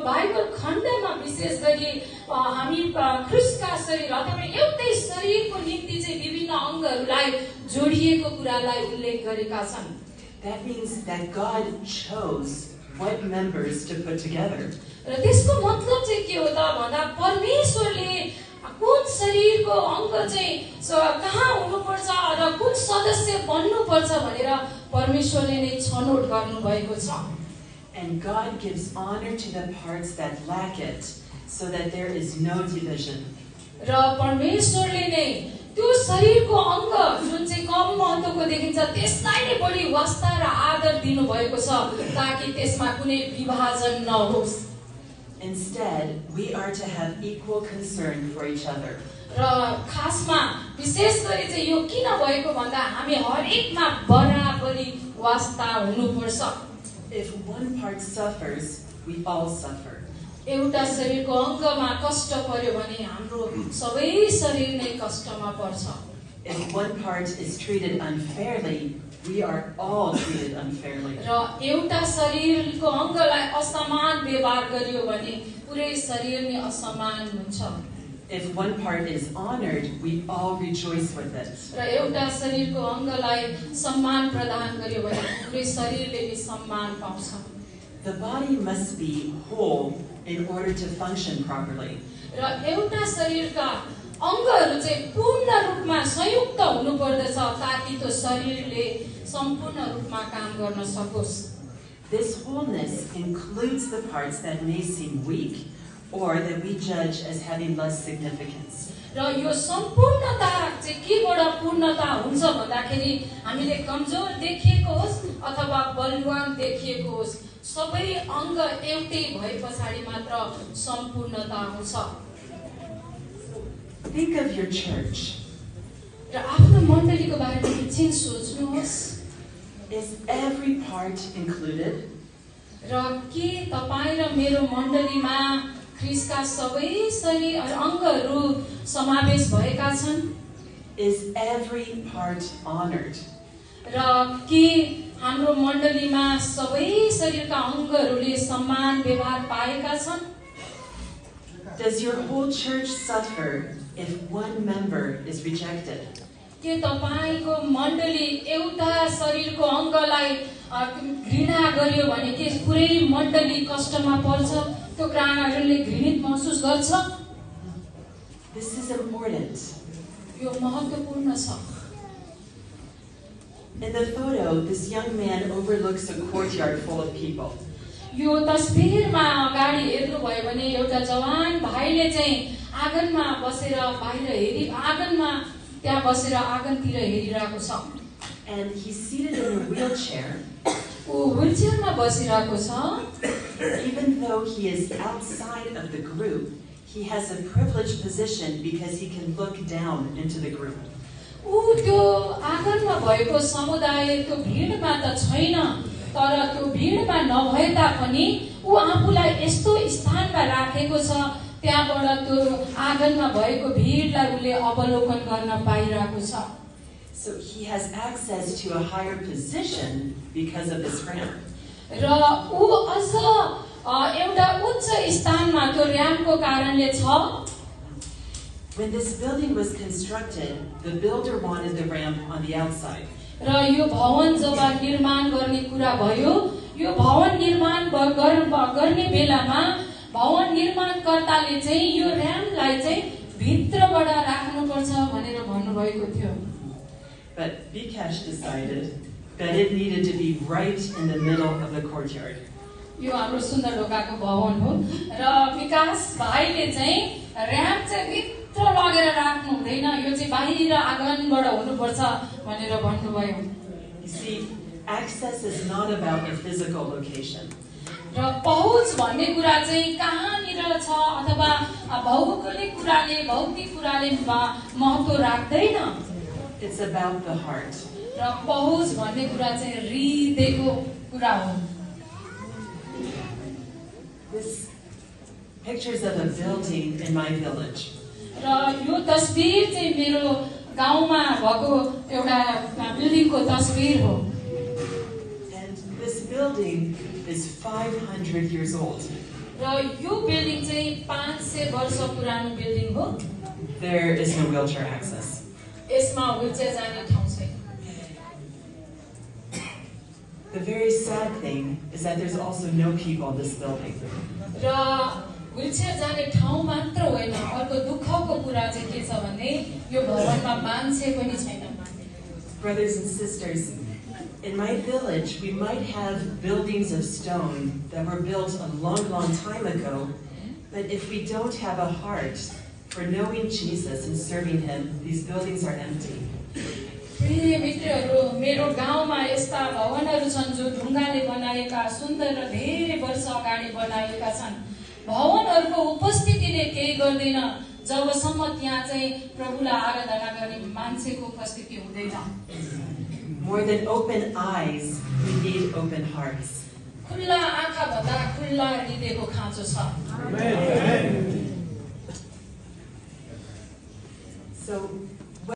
Bible खण्डमा विशेष गरी हामी ख्रीष्टका शरीर अथवा एउटै शरीरको निम्ति चाहिँ विभिन्न अङ्गहरूलाई जोडिएको कुरालाई उल्लेख गरेका छन्। That means that God chose what members to put together. र त्यसको मतलब चाहिँ के हो त भन्दा परमेश्वरले कुन शरीरको अङ्ग चाहिँ कहाँ हुनुपर्छ र कुन सदस्य बन्नुपर्छ भनेर परमेश्वरले नै छनौट गर्नुभएको छ। And God gives honor to the parts that lack it, so that there is no division. र परमेश्वरले नै त्यो शरीरको अङ्ग जुन चाहिँ कम महत्त्वको देखिन्छ त्यसलाई नै बढी वास्ता र आदर दिनुभएको छ ताकि त्यसमा कुनै विभाजन नहोस्। Instead, we are to have equal concern for each other. र खासमा विशेष गरी चाहिँ यो किन भएको भन्दा हामी हरेकमा बराबरी वास्ता हुनुपर्छ। If one part suffers, we all suffer. एउटा शरीरको अङ्गमा कष्ट पर्यो भने हाम्रो सबै शरीर नै कष्टमा पर्छ। If one part is treated unfairly, we are all treated unfairly. र एउटा शरीरको अङ्गलाई असमान व्यवहार गरियो भने पुरै शरीर नै असमान हुन्छ। If one part is honored, we all rejoice with it. र एउटा शरीरको अङ्गलाई सम्मान प्रदान गरियो भने पुरै शरीरले नै सम्मान पाउँछ। The body must be whole in order to function properly. र एउटा शरीरका अङ्गहरू चाहिँ पूर्ण रूपमा संयुक्त हुनुपर्दछ ताकि त्यो शरीरले सम्पूर्ण रूपमा काम गर्न सकोस्। This wholeness includes the parts that may seem weak or that we judge as having less significance. र यो सम्पूर्णता चाहिँ केबाट पूर्णता हुन्छ भन्दाखेरि हामीले कमजोर देखिएको होस् अथवा बलवान देखिएको होस् सबै अङ्ग एउटै भए पछाडि मात्र सम्पूर्णता हुन्छ। Think of your church. र आफ्नो मण्डलीको बारेमा एकछिन सोच्नुहोस्। Is every part included? र के तपाईँ र मेरो मण्डलीमा ख्रीष्टका सबै शरीर अङ्गहरू समावेश भएका छन्? Is every part honored? र के हाम्रो मण्डलीमा सबै शरीरका अङ्गहरूले सम्मान व्यवहार पाएका छन्? Does your whole church suffer if one member is rejected? के तपाईको मण्डली एउटा शरीरको अङ्गलाई घृणा गर्यो भने के पुरै मण्डली कष्टमा पर्छ? त्यो प्राणहरूले घृणित महसुस गर्छ? This is important. यो महत्त्वपूर्ण छ। In the photo, this young man overlooks a courtyard full of people. यो तस्बिरमा अगाडि हेर्नु भयो भने एउटा जवान भाइले चाहिँ आँगनमा बसेर त्यहाँ बसेर आँगनतिर हेरिरहेको छ। And he's seated in a wheelchair. ऊ व्हीलचेयरमा बसिरहेको छ। Even though he is outside of the group, he has a privileged position because he can look down into the group. ऊ त्यो आँगनमा भएको समुदाय त्यो भिडमा त छैन, तर त्यो भिडमा नभए तापनि ऊ आफूलाई यस्तो स्थानमा राखेको छ त्यहाँबाट त्यो आँगनमा भएको भिडलाई उले अवलोकन गर्न पाइरहेको छ। So he has access to a higher position because of this ramp. र ऊ अझ एउटा उच्च स्थानमा त्यो र्याम्पको कारणले छ। When this building was constructed, the builder wanted the ramp on the outside. र यो भवन जब निर्माण गर्ने कुरा भयो, यो भवन निर्माण गर्ने बेलामा भवन निर्माणकर्ताले चाहिँ यो र्याम्पलाई चाहिँ भित्रबाट राख्नुपर्छ भनेर भन्नुभएको थियो। But Bikash decided that it needed to be right in the middle of the courtyard. यो हाम्रो सुन्दर ढोकाको भवन हो र विकास भाइले चाहिँ र्याम्प चाहिँ भित्र लगेर राख्नु हुँदैन, यो चाहिँ बाहिर आँगनबाट हुनुपर्छ भनेर भन्नुभयो। You see, access is not about a physical location. र पहुँच भन्ने कुरा चाहिँ कहाँनिर छ अथवा भौगोलिक भौतिक कुराले महत्त्व राख्दैन। It's about the heart. र पहुँच भन्ने कुरा चाहिँ हृदयको कुरा हो। This pictures of a building in my village. र यो तस्बिर चाहिँ मेरो गाउँमा भएको एउटा बिल्डिङको तस्बिर हो। And this building is 500 years old. र यो बिल्डिङ चाहिँ 500 वर्ष पुरानो बिल्डिङ हो। There is no wheelchair access. यसमा व्हीलचेयर जाने ठाउँ छैन। The very sad thing is that there's also no people in this building. र व्हीलचेयर जाने ठाउँ मात्र होइन, अर्को दुःखको कुरा चाहिँ के छ भने यो भवनमा मान्छे पनि छैन। Brothers and sisters, in my village, we might have buildings of stone that were built a long, long time ago, but if we don't have a heart for knowing Jesus and serving Him, these buildings are empty. प्रिय मित्रहरू, मेरो गाउँमा यस्ता भवनहरू छन् जो ढुङ्गाले बनाएका, सुन्दर र धेरै वर्ष अगाडि बनाएका छन्। भवनहरूको उपस्थितिले केही गर्दैन जबसम्म त्यहाँ चाहिँ प्रभुलाई आराधना गर्ने मान्छेको उपस्थिति हुँदैन। More than open eyes, we need open hearts. खुल्ला आँखा भन्दा खुल्ला हृदयको खाँचो छ। So